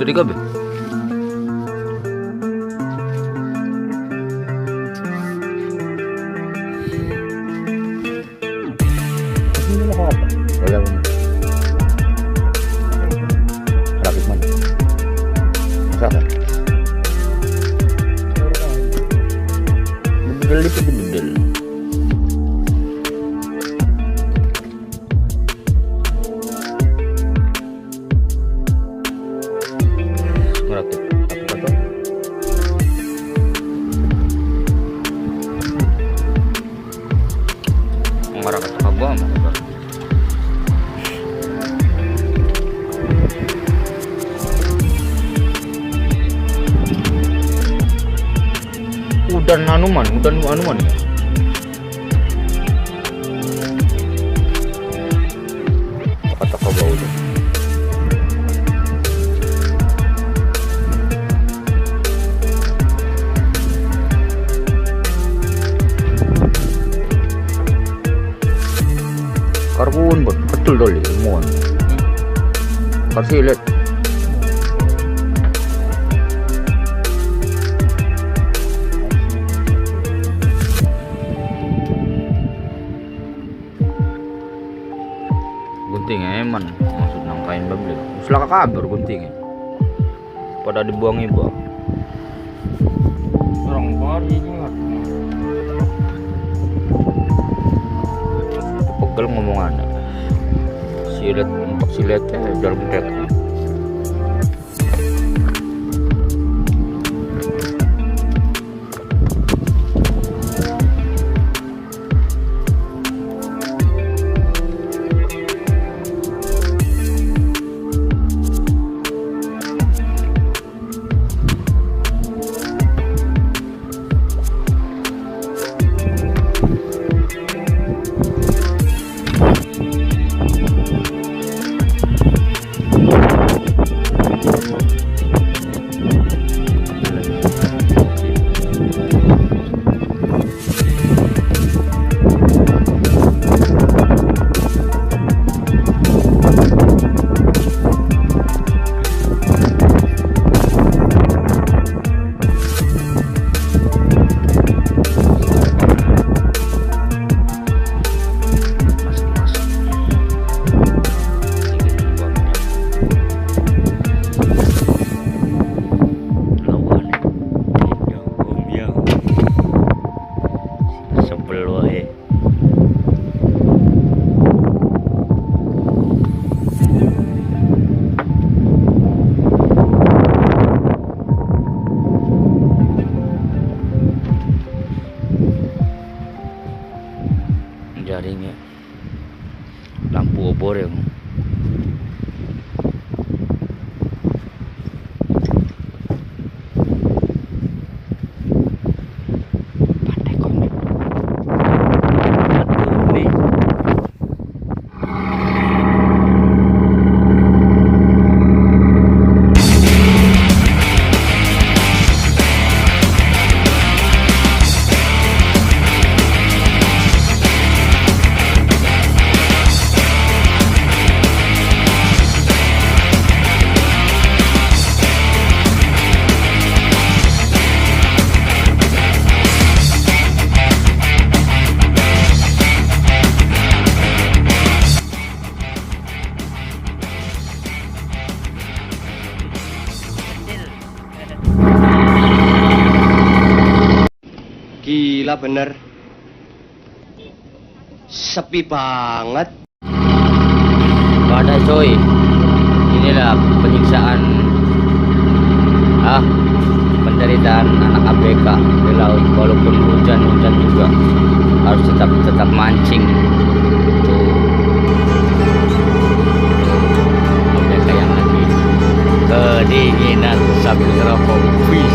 Tadi kabe. Rakit mana? Masakan? Bedel itu bedel. Merakit apa? Mengarah ke Sabah mah. Udan anuman ya. Kata bau tuh. Karbon buat betul doli mohon. Kasih lihat. Gunting eman maksud nangkain babel. Uslaka kabar guntingnya. Pada dibuang ibu. Orang kari ingat. Pegel ngomongannya. Silet untuk siletnya dalam deknya. Jaringnya lampu obor yang gila bener, sepi banget. badai coy. Inilah penyiksaan penderitaan anak ABK di laut. Walaupun hujan juga harus tetap mancing. Tuh ABK yang lagi kedinginan sambil ngerokok. Wih,